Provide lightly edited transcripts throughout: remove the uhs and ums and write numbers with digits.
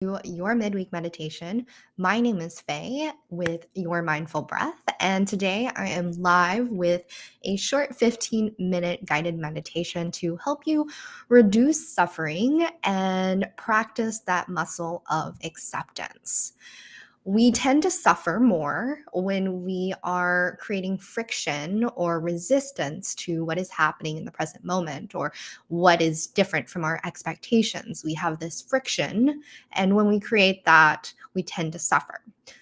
Your midweek meditation. My name is Faye with Your Mindful Breath, and today I am live with a short 15-minute guided meditation to help you reduce suffering and practice that muscle of acceptance. We tend to suffer more when we are creating friction or resistance to what is happening in the present moment or what is different from our expectations. We have this friction, and when we create that, we tend to suffer.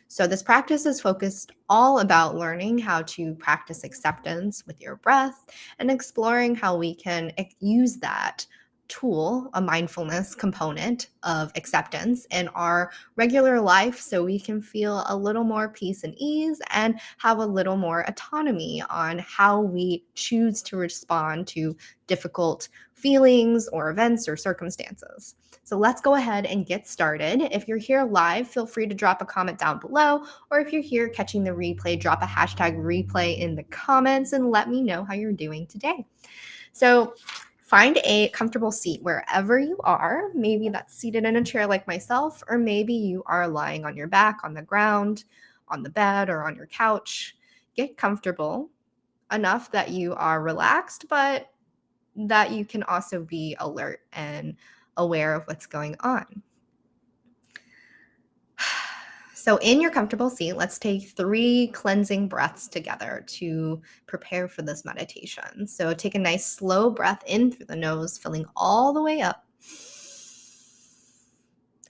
So, this practice is focused all about learning how to practice acceptance with your breath and exploring how we can use that tool, a mindfulness component of acceptance in our regular life so we can feel a little more peace and ease and have a little more autonomy on how we choose to respond to difficult feelings or events or circumstances. So let's go ahead and get started. If you're here live, feel free to drop a comment down below, or if you're here catching the replay, drop a hashtag replay in the comments and let me know how you're doing today. So find a comfortable seat wherever you are. Maybe that's seated in a chair like myself, or maybe you are lying on your back, on the ground, on the bed, or on your couch. Get comfortable enough that you are relaxed, but that you can also be alert and aware of what's going on. So in your comfortable seat, let's take 3 cleansing breaths together to prepare for this meditation. So take a nice slow breath in through the nose, filling all the way up.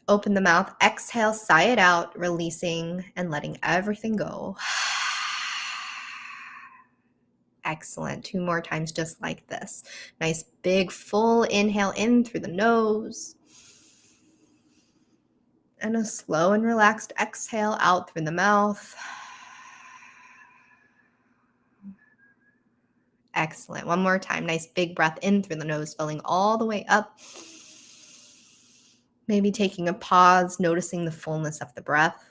Open the mouth, exhale, sigh it out, releasing and letting everything go. Excellent. 2 more times just like this. Nice big full inhale in through the nose. And a slow and relaxed exhale out through the mouth. Excellent. One more time. Nice big breath in through the nose, filling all the way up. Maybe taking a pause, noticing the fullness of the breath.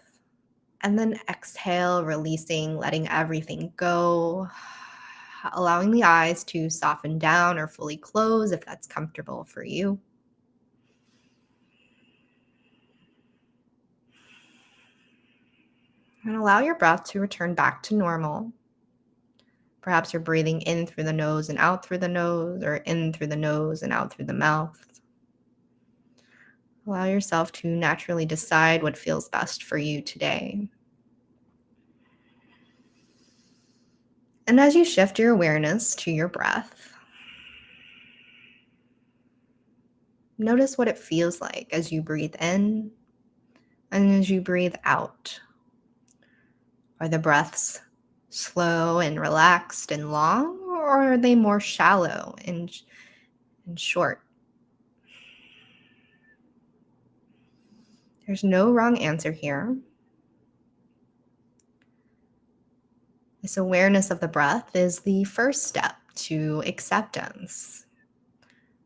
And then exhale, releasing, letting everything go. Allowing the eyes to soften down or fully close if that's comfortable for you. And allow your breath to return back to normal. Perhaps you're breathing in through the nose and out through the nose, or in through the nose and out through the mouth. Allow yourself to naturally decide what feels best for you today. And as you shift your awareness to your breath, notice what it feels like as you breathe in and as you breathe out. Are the breaths slow and relaxed and long, or are they more shallow and short? There's no wrong answer here. This awareness of the breath is the first step to acceptance.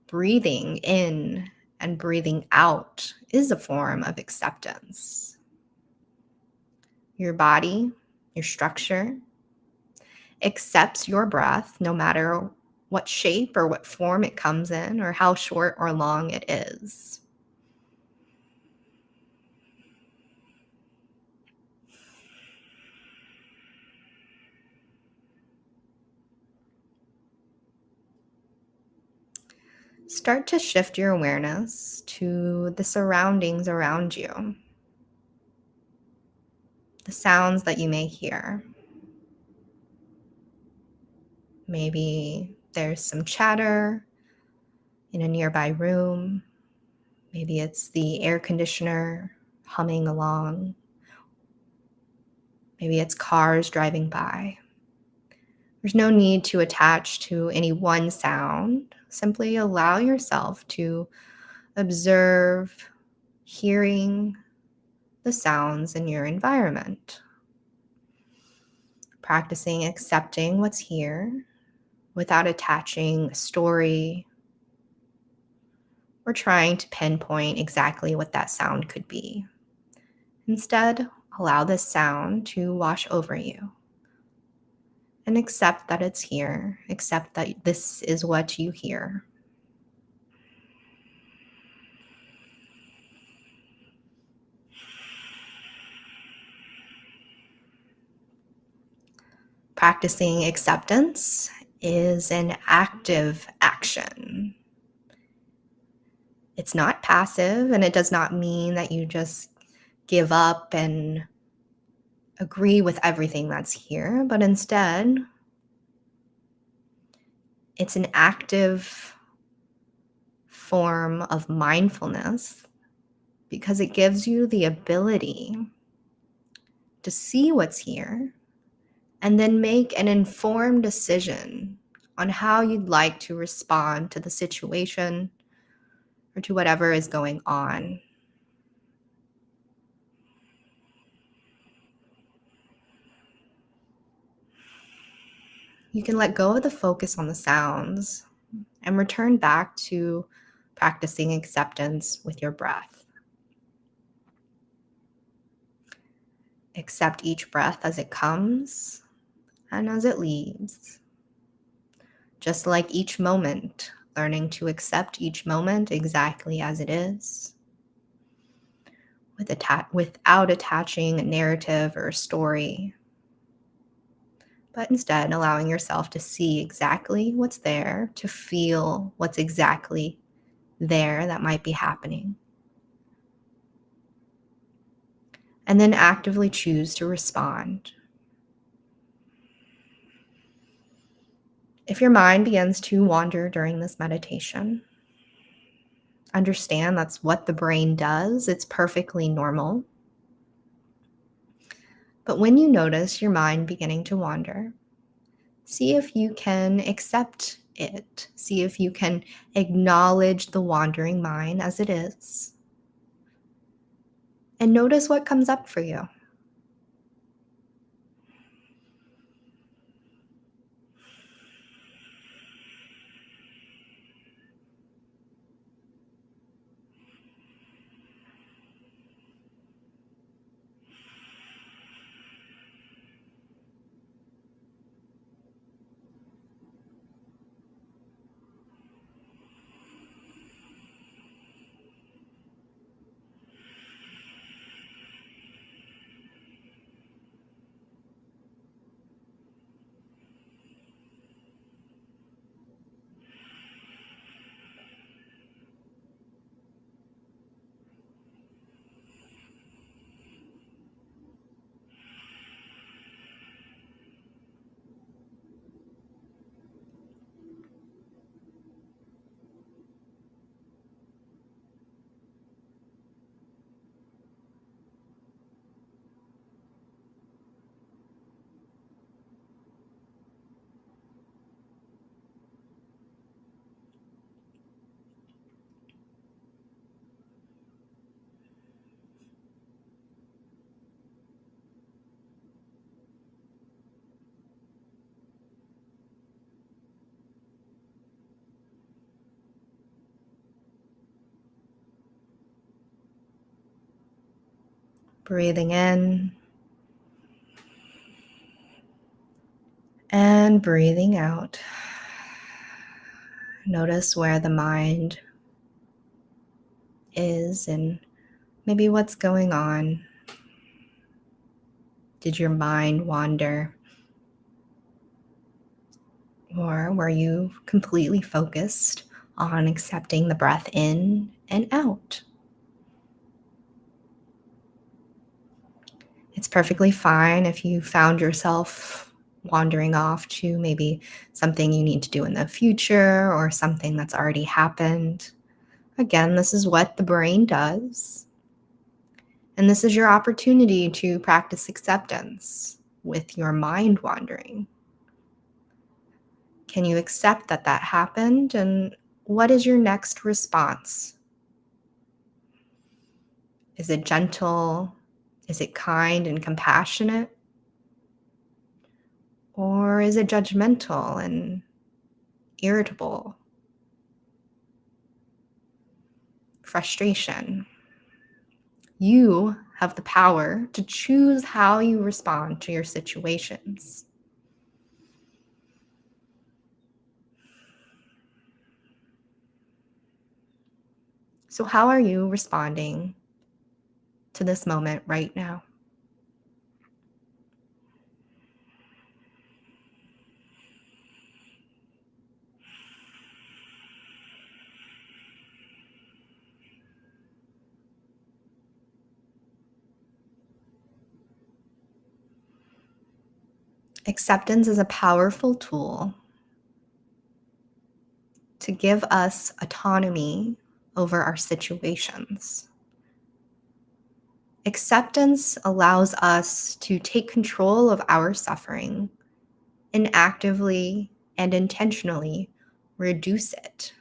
Breathing in and breathing out is a form of acceptance. Your body, your structure, accepts your breath no matter what shape or what form it comes in or how short or long it is. Start to shift your awareness to the surroundings around you, the sounds that you may hear. Maybe there's some chatter in a nearby room. Maybe it's the air conditioner humming along. Maybe it's cars driving by. There's no need to attach to any one sound. Simply allow yourself to observe hearing the sounds in your environment. Practicing accepting what's here without attaching a story or trying to pinpoint exactly what that sound could be. Instead, allow this sound to wash over you and accept that it's here. Accept that this is what you hear. Practicing acceptance is an active action. It's not passive, and it does not mean that you just give up and agree with everything that's here, but instead, it's an active form of mindfulness because it gives you the ability to see what's here and then make an informed decision on how you'd like to respond to the situation or to whatever is going on. You can let go of the focus on the sounds and return back to practicing acceptance with your breath. Accept each breath as it comes and as it leaves. Just like each moment, learning to accept each moment exactly as it is, without attaching a narrative or a story, but instead allowing yourself to see exactly what's there, to feel what's exactly there that might be happening, and then actively choose to respond. If your mind begins to wander during this meditation, understand that's what the brain does. It's perfectly normal. But when you notice your mind beginning to wander, see if you can accept it. See if you can acknowledge the wandering mind as it is. And notice what comes up for you. Breathing in and breathing out. Notice where the mind is and maybe what's going on. Did your mind wander? Or were you completely focused on accepting the breath in and out? It's perfectly fine if you found yourself wandering off to maybe something you need to do in the future or something that's already happened. Again, this is what the brain does. And this is your opportunity to practice acceptance with your mind wandering. Can you accept that that happened? And what is your next response? Is it gentle? Is it kind and compassionate? Or is it judgmental and irritable? Frustration? You have the power to choose how you respond to your situations. So, how are you responding to this moment right now? Acceptance is a powerful tool to give us autonomy over our situations. Acceptance allows us to take control of our suffering and actively and intentionally reduce it.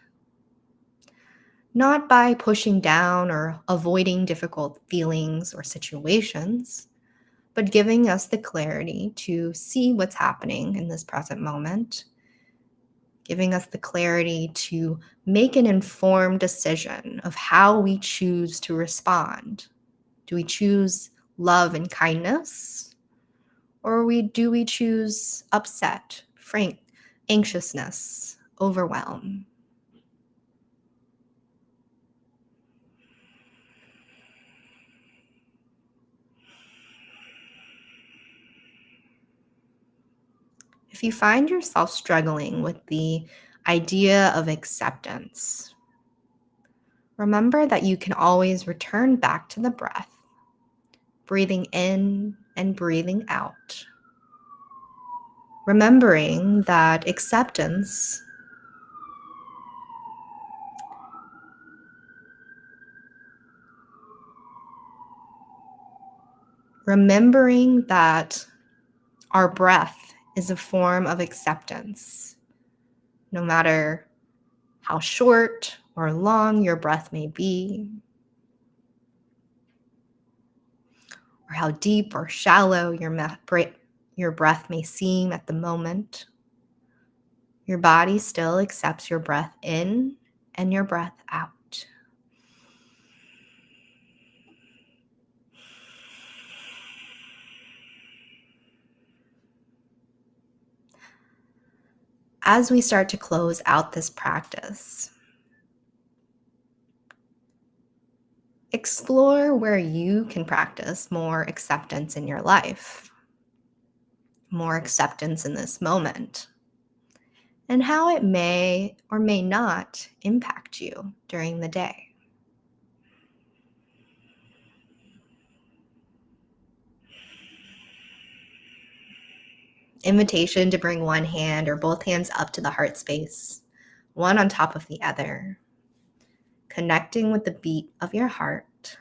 Not by pushing down or avoiding difficult feelings or situations, but giving us the clarity to see what's happening in this present moment, giving us the clarity to make an informed decision of how we choose to respond. Do we choose love and kindness? Or do we choose upset, anxiousness, overwhelm? If you find yourself struggling with the idea of acceptance, remember that you can always return back to the breath, breathing in and breathing out. Remembering that acceptance remembering that our breath is a form of acceptance, no matter how short or long your breath may be, or how deep or shallow your breath may seem at the moment. Your body still accepts your breath in and your breath out. As we start to close out this practice, explore where you can practice more acceptance in your life, more acceptance in this moment, and how it may or may not impact you during the day. Invitation to bring one hand or both hands up to the heart space, one on top of the other, connecting with the beat of your heart.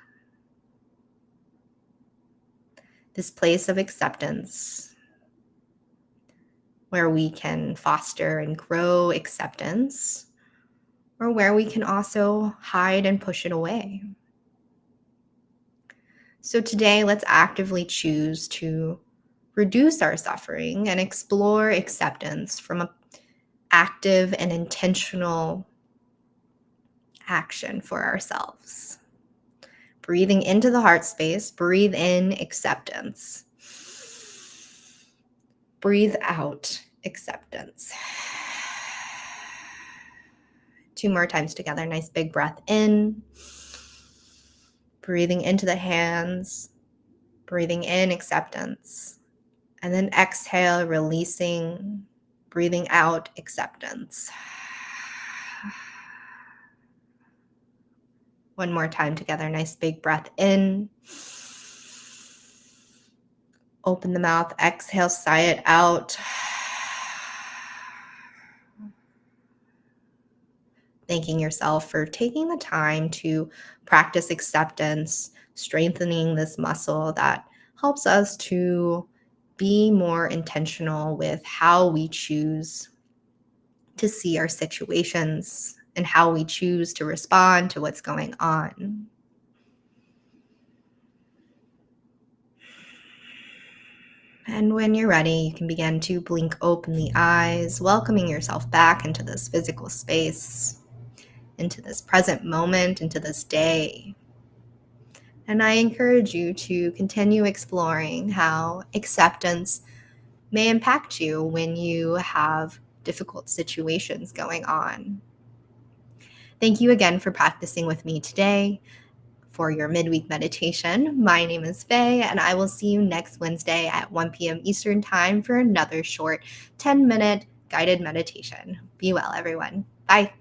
This place of acceptance where we can foster and grow acceptance, or where we can also hide and push it away. So today, let's actively choose to reduce our suffering and explore acceptance from an active and intentional action for ourselves. Breathing into the heart space, breathe in acceptance. Breathe out acceptance. 2 more times together. Nice big breath in. Breathing into the hands. Breathing in acceptance. And then exhale, releasing. Breathing out acceptance. One more time together. Nice big breath in. Open the mouth. Exhale, sigh it out. Thanking yourself for taking the time to practice acceptance, strengthening this muscle that helps us to be more intentional with how we choose to see our situations and how we choose to respond to what's going on. And when you're ready, you can begin to blink open the eyes, welcoming yourself back into this physical space, into this present moment, into this day. And I encourage you to continue exploring how acceptance may impact you when you have difficult situations going on. Thank you again for practicing with me today for your midweek meditation. My name is Faye, and I will see you next Wednesday at 1 p.m. Eastern Time for another short 10-minute guided meditation. Be well, everyone. Bye.